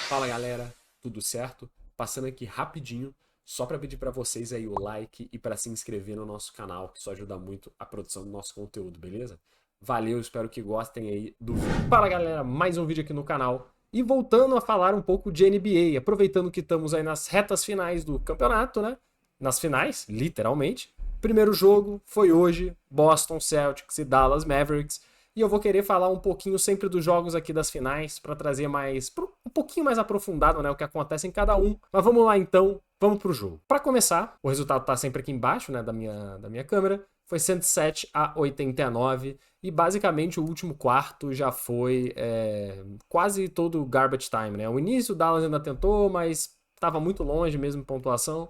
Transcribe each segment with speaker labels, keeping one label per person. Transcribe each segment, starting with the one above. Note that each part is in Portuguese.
Speaker 1: Fala galera, tudo certo? Passando aqui rapidinho, só para pedir para vocês aí o like e para se inscrever no nosso canal, que isso ajuda muito a produção do nosso conteúdo, beleza? Valeu, espero que gostem aí do vídeo. Fala galera, mais um vídeo aqui no canal. E voltando a falar um pouco de NBA, aproveitando que estamos aí nas retas finais do campeonato, né? Nas finais, literalmente. Primeiro jogo foi hoje, Boston Celtics e Dallas Mavericks. E eu vou querer falar um pouquinho sempre dos jogos aqui das finais para trazer mais um pouquinho mais aprofundado, né, o que acontece em cada um. Mas vamos lá então, vamos pro jogo. Para começar, o resultado tá sempre aqui embaixo, né, da minha câmera. Foi 107-89 e basicamente o último quarto já foi quase todo garbage time, né? O início o Dallas ainda tentou, mas estava muito longe mesmo em pontuação.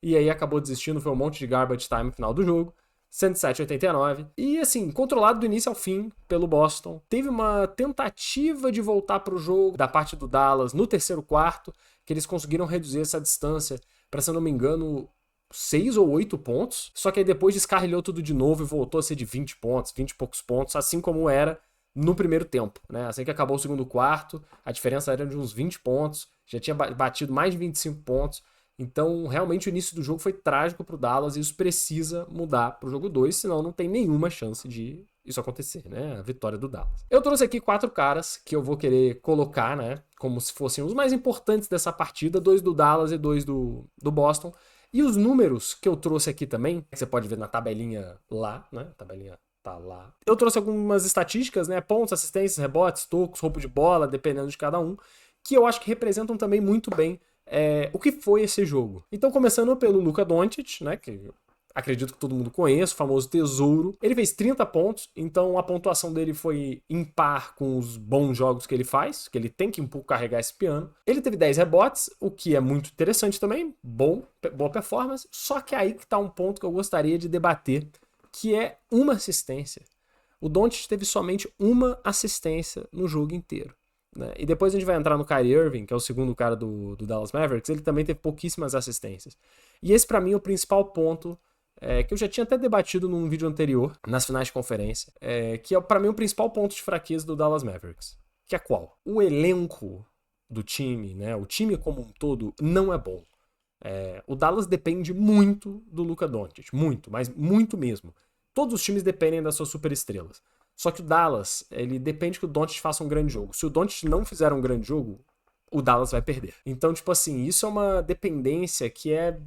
Speaker 1: E aí acabou desistindo, foi um monte de garbage time no final do jogo. 107-89. E assim, controlado do início ao fim pelo Boston. Teve uma tentativa de voltar para o jogo da parte do Dallas no terceiro quarto, que eles conseguiram reduzir essa distância para, se eu não me engano, 6 ou 8 pontos. Só que aí depois descarrilhou tudo de novo e voltou a ser de 20 pontos, 20 e poucos pontos, assim como era no primeiro tempo, né? Assim que acabou o segundo quarto, a diferença era de uns 20 pontos, já tinha batido mais de 25 pontos. Então, realmente, o início do jogo foi trágico pro Dallas e isso precisa mudar pro jogo 2, senão não tem nenhuma chance de isso acontecer, né? A vitória do Dallas. Eu trouxe aqui 4 caras que eu vou querer colocar, né? Como se fossem os mais importantes dessa partida, 2 do Dallas e 2 do Boston. E os números que eu trouxe aqui também, que você pode ver na tabelinha lá, né? A tabelinha tá lá. Eu trouxe algumas estatísticas, né? Pontos, assistências, rebotes, tocos, roubo de bola, dependendo de cada um, que eu acho que representam também muito bem o que foi esse jogo. Então, começando pelo Luka Doncic, né, que acredito que todo mundo conhece, o famoso tesouro. Ele fez 30 pontos, então a pontuação dele foi impar com os bons jogos que ele faz, que ele tem que um pouco carregar esse piano. Ele teve 10 rebotes, o que é muito interessante também, boa performance, só que aí que tá um ponto que eu gostaria de debater, que é uma assistência. O Doncic teve somente uma assistência no jogo inteiro. Né? E depois a gente vai entrar no Kyrie Irving, que é o segundo cara do Dallas Mavericks, ele também teve pouquíssimas assistências. E esse para mim é o principal ponto que eu já tinha até debatido num vídeo anterior, nas finais de conferência, que é para mim o principal ponto de fraqueza do Dallas Mavericks. Que é qual? O elenco do time, né? O time como um todo não é bom. O Dallas depende muito do Luka Doncic, muito, mas muito mesmo. Todos os times dependem das suas superestrelas. Só que o Dallas, ele depende que o Doncic faça um grande jogo. Se o Doncic não fizer um grande jogo, o Dallas vai perder. Então, tipo assim, isso é uma dependência que é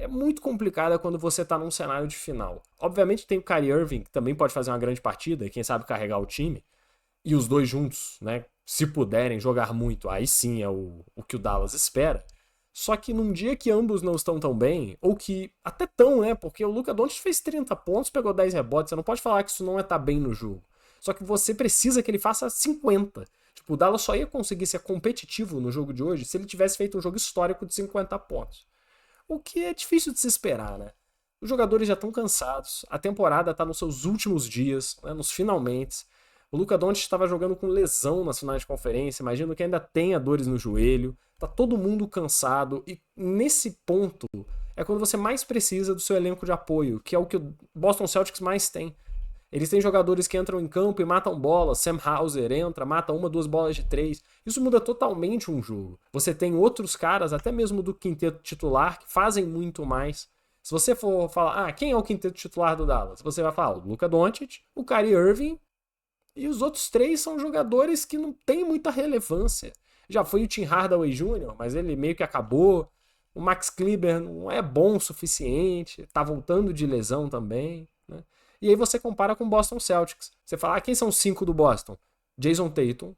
Speaker 1: muito complicada quando você tá num cenário de final. Obviamente tem o Kyrie Irving, que também pode fazer uma grande partida, e quem sabe carregar o time, e os dois juntos, né, se puderem jogar muito, aí sim é o que o Dallas espera. Só que num dia que ambos não estão tão bem, ou que até tão, né? Porque o Luka Doncic fez 30 pontos, pegou 10 rebotes, você não pode falar que isso não é estar bem no jogo. Só que você precisa que ele faça 50. Tipo, o Dallas só ia conseguir ser competitivo no jogo de hoje se ele tivesse feito um jogo histórico de 50 pontos. O que é difícil de se esperar, né? Os jogadores já estão cansados, a temporada está nos seus últimos dias, né, nos finalmente. O Luka Doncic estava jogando com lesão nas finais de conferência, imagino que ainda tenha dores no joelho, tá todo mundo cansado e nesse ponto é quando você mais precisa do seu elenco de apoio, que é o que o Boston Celtics mais tem. Eles têm jogadores que entram em campo e matam bola. Sam Hauser entra, mata uma, duas bolas de 3. Isso muda totalmente um jogo. Você tem outros caras, até mesmo do quinteto titular, que fazem muito mais. Se você for falar, quem é o quinteto titular do Dallas? Você vai falar o Luka Doncic, o Kyrie Irving, e os outros 3 são jogadores que não têm muita relevância. Já foi o Tim Hardaway Jr., mas ele meio que acabou. O Max Kleber não é bom o suficiente, tá voltando de lesão também, né? E aí você compara com o Boston Celtics. Você fala, quem são os 5 do Boston? Jason Tatum,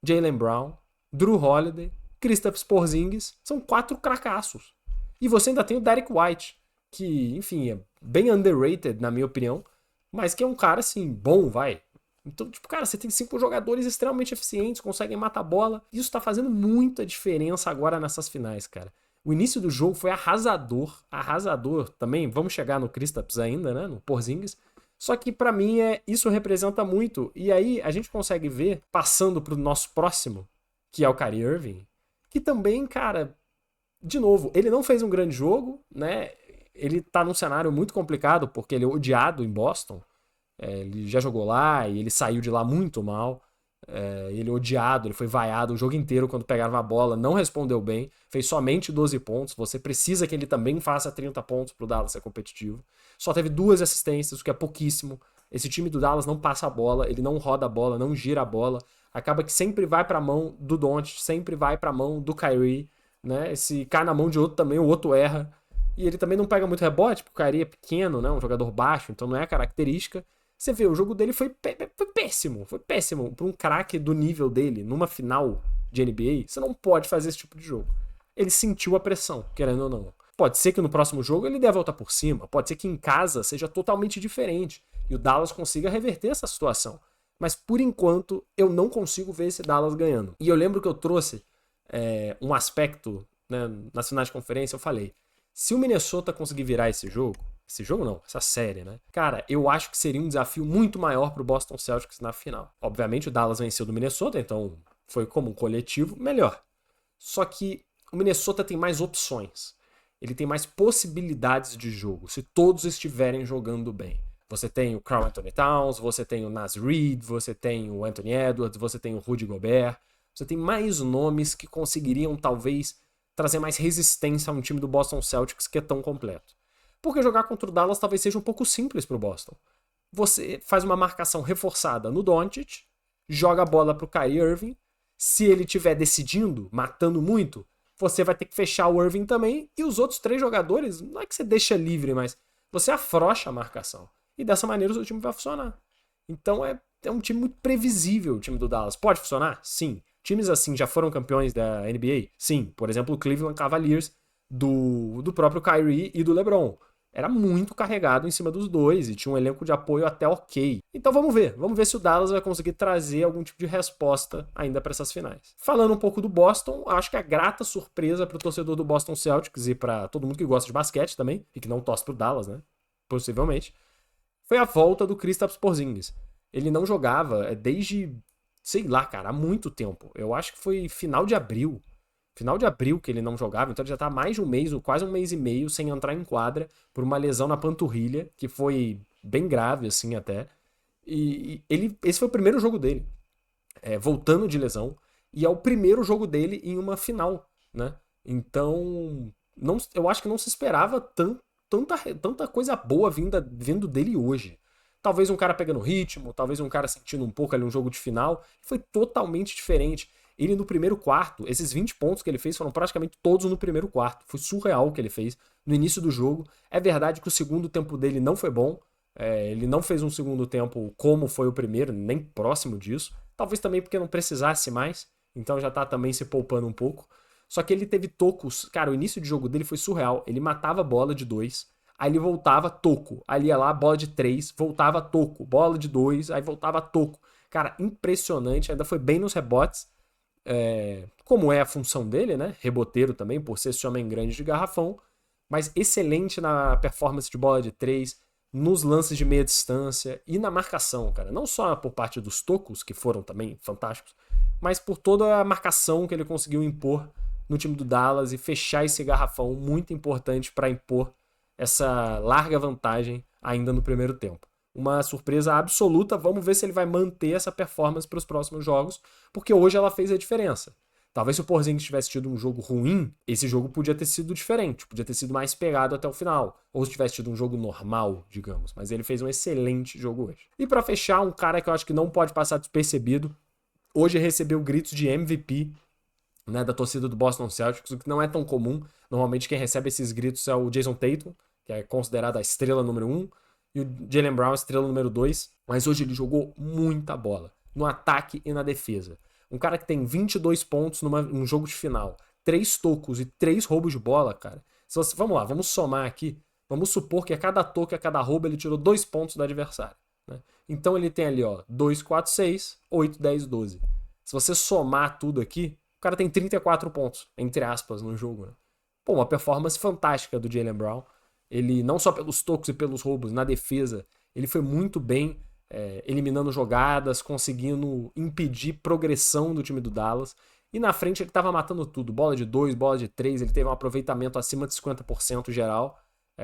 Speaker 1: Jaylen Brown, Drew Holiday, Kristaps Porzingis. São 4 cracassos. E você ainda tem o Derek White, que, enfim, é bem underrated, na minha opinião, mas que é um cara, assim, bom, vai. Então, tipo, cara, você tem 5 jogadores extremamente eficientes, conseguem matar a bola. Isso tá fazendo muita diferença agora nessas finais, cara. O início do jogo foi arrasador, arrasador também. Vamos chegar no Kristaps ainda, né, no Porzingis. Só que pra mim isso representa muito. E aí a gente consegue ver, passando pro nosso próximo, que é o Kyrie Irving, que também, cara, de novo, ele não fez um grande jogo, né? Ele tá num cenário muito complicado, porque ele é odiado em Boston. Ele já jogou lá e ele saiu de lá muito mal. Ele odiado, ele foi vaiado o jogo inteiro quando pegava a bola, não respondeu bem, fez somente 12 pontos. Você precisa que ele também faça 30 pontos pro Dallas ser competitivo. Só teve 2 assistências, o que é pouquíssimo. Esse time do Dallas não passa a bola, ele não roda a bola, não gira a bola. Acaba que sempre vai pra mão do Doncic, sempre vai pra mão do Kyrie, né? Se cai na mão de outro também, o outro erra. E ele também não pega muito rebote, porque o Kyrie é pequeno, né? Um jogador baixo, então não é a característica. Você vê, o jogo dele foi péssimo. Foi péssimo. Para um craque do nível dele, numa final de NBA, você não pode fazer esse tipo de jogo. Ele sentiu a pressão, querendo ou não. Pode ser que no próximo jogo ele dê a volta por cima. Pode ser que em casa seja totalmente diferente. E o Dallas consiga reverter essa situação. Mas por enquanto, eu não consigo ver esse Dallas ganhando. E eu lembro que eu trouxe um aspecto, né, nas finais de conferência, eu falei, se o Minnesota conseguir virar esse jogo não, essa série, né? Cara, eu acho que seria um desafio muito maior pro Boston Celtics na final. Obviamente o Dallas venceu do Minnesota, então foi como um coletivo melhor. Só que o Minnesota tem mais opções. Ele tem mais possibilidades de jogo, se todos estiverem jogando bem. Você tem o Karl Anthony Towns, você tem o Naz Reid, você tem o Anthony Edwards, você tem o Rudy Gobert. Você tem mais nomes que conseguiriam, talvez, trazer mais resistência a um time do Boston Celtics que é tão completo. Porque jogar contra o Dallas talvez seja um pouco simples pro Boston. Você faz uma marcação reforçada no Doncic, joga a bola pro Kyrie Irving. Se ele estiver decidindo, matando muito, você vai ter que fechar o Irving também. E os outros 3 jogadores, não é que você deixa livre, mas você afrouxa a marcação. E dessa maneira o seu time vai funcionar. Então é um time muito previsível, o time do Dallas. Pode funcionar? Sim. Times assim já foram campeões da NBA? Sim. Por exemplo, o Cleveland Cavaliers do próprio Kyrie e do LeBron. Era muito carregado em cima dos dois e tinha um elenco de apoio até ok. Então vamos ver se o Dallas vai conseguir trazer algum tipo de resposta ainda para essas finais. Falando um pouco do Boston, acho que a grata surpresa para o torcedor do Boston Celtics e para todo mundo que gosta de basquete também, e que não torce pro Dallas, né? Possivelmente, foi a volta do Kristaps Porzingis. Ele não jogava desde, sei lá, cara, há muito tempo. Eu acho que foi final de abril que ele não jogava, então ele já tá há mais de um mês, ou quase um mês e meio, sem entrar em quadra por uma lesão na panturrilha, que foi bem grave, assim, até. E esse foi o primeiro jogo dele, voltando de lesão, e é o primeiro jogo dele em uma final, né? Então, eu acho que não se esperava tanta coisa boa vindo dele hoje. Talvez um cara pegando ritmo, talvez um cara sentindo um pouco ali um jogo de final, foi totalmente diferente. Ele no primeiro quarto, esses 20 pontos que ele fez foram praticamente todos no primeiro quarto. Foi surreal o que ele fez no início do jogo. É verdade que o segundo tempo dele não foi bom. Ele não fez um segundo tempo como foi o primeiro, nem próximo disso. Talvez também porque não precisasse mais. Então já tá também se poupando um pouco. Só que ele teve tocos. Cara, o início de jogo dele foi surreal. Ele matava a bola de 2, aí ele voltava toco. Aí ia lá, bola de 3, voltava toco. Bola de 2, aí voltava toco. Cara, impressionante. Ainda foi bem nos rebotes. Como é a função dele, né? Reboteiro também, por ser esse homem grande de garrafão, mas excelente na performance de bola de 3, nos lances de meia distância e na marcação, cara. Não só por parte dos tocos, que foram também fantásticos, mas por toda a marcação que ele conseguiu impor no time do Dallas e fechar esse garrafão muito importante para impor essa larga vantagem ainda no primeiro tempo. Uma surpresa absoluta. Vamos ver se ele vai manter essa performance para os próximos jogos, porque hoje ela fez a diferença. Talvez se o Porzingis tivesse tido um jogo ruim, esse jogo podia ter sido diferente, podia ter sido mais pegado até o final, ou se tivesse tido um jogo normal, digamos, mas ele fez um excelente jogo hoje. E para fechar, um cara que eu acho que não pode passar despercebido, hoje recebeu gritos de MVP, né, da torcida do Boston Celtics, o que não é tão comum. Normalmente quem recebe esses gritos é o Jason Tatum, que é considerado a estrela número 1, e o Jaylen Brown, estrela número 2, mas hoje ele jogou muita bola, no ataque e na defesa. Um cara que tem 22 pontos num jogo de final, 3 tocos e 3 roubos de bola, cara. Vamos lá, vamos somar aqui. Vamos supor que a cada toque, a cada roubo, ele tirou 2 pontos do adversário, né? Então ele tem ali, ó, 2, 4, 6, 8, 10, 12. Se você somar tudo aqui, o cara tem 34 pontos, entre aspas, no jogo, né? Pô, uma performance fantástica do Jaylen Brown. Ele, não só pelos tocos e pelos roubos, na defesa, ele foi muito bem, eliminando jogadas, conseguindo impedir progressão do time do Dallas. E na frente ele estava matando tudo. Bola de 2, bola de 3, ele teve um aproveitamento acima de 50% geral,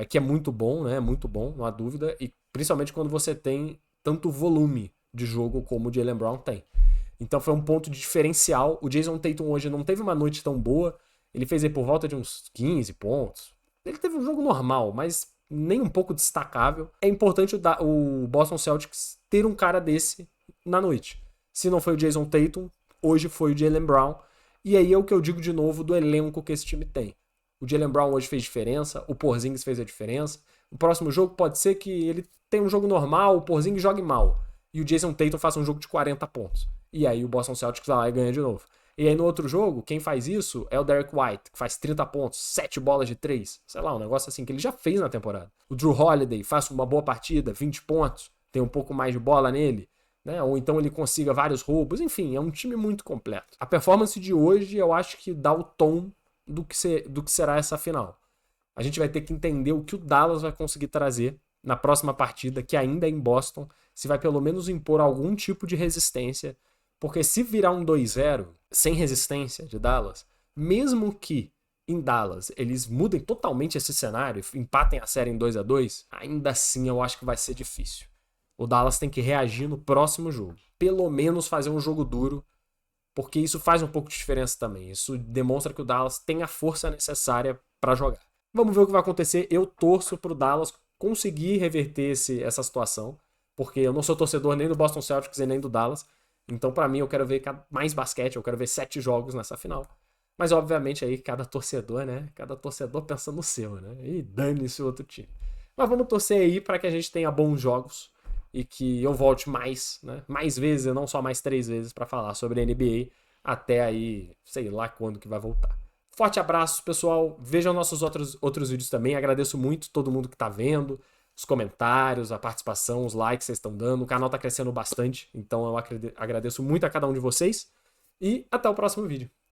Speaker 1: que é muito bom, né? Muito bom, não há dúvida. E principalmente quando você tem tanto volume de jogo como o Jaylen Brown tem. Então foi um ponto de diferencial. O Jason Tatum hoje não teve uma noite tão boa. Ele fez aí por volta de uns 15 pontos. Ele teve um jogo normal, mas nem um pouco destacável. É importante o Boston Celtics ter um cara desse na noite. Se não foi o Jason Tatum, hoje foi o Jaylen Brown. E aí é o que eu digo de novo do elenco que esse time tem. O Jaylen Brown hoje fez diferença, o Porzingis fez a diferença. O próximo jogo pode ser que ele tenha um jogo normal, o Porzingis jogue mal. E o Jason Tatum faça um jogo de 40 pontos. E aí o Boston Celtics vai lá e ganha de novo. E aí no outro jogo, quem faz isso é o Derek White, que faz 30 pontos, 7 bolas de 3. Sei lá, um negócio assim que ele já fez na temporada. O Drew Holiday faz uma boa partida, 20 pontos, tem um pouco mais de bola nele. Né? Ou então ele consiga vários roubos. Enfim, é um time muito completo. A performance de hoje eu acho que dá o tom do que será essa final. A gente vai ter que entender o que o Dallas vai conseguir trazer na próxima partida, que ainda é em Boston, se vai pelo menos impor algum tipo de resistência, porque se virar um 2-0 sem resistência de Dallas, mesmo que em Dallas eles mudem totalmente esse cenário, empatem a série em 2-2, ainda assim eu acho que vai ser difícil. O Dallas tem que reagir no próximo jogo. Pelo menos fazer um jogo duro, porque isso faz um pouco de diferença também. Isso demonstra que o Dallas tem a força necessária para jogar. Vamos ver o que vai acontecer. Eu torço pro Dallas conseguir reverter essa situação, porque eu não sou torcedor nem do Boston Celtics e nem do Dallas. Então, para mim, eu quero ver mais basquete, eu quero ver 7 jogos nessa final. Mas, obviamente, aí cada torcedor, né? Cada torcedor pensa no seu, né? E dane-se o outro time. Mas vamos torcer aí para que a gente tenha bons jogos e que eu volte mais, né? Mais vezes, e não só mais 3 vezes para falar sobre a NBA até aí, sei lá quando que vai voltar. Forte abraço, pessoal. Vejam nossos outros vídeos também. Agradeço muito todo mundo que tá vendo, os comentários, a participação, os likes que vocês estão dando. O canal tá crescendo bastante, então eu agradeço muito a cada um de vocês. E até o próximo vídeo.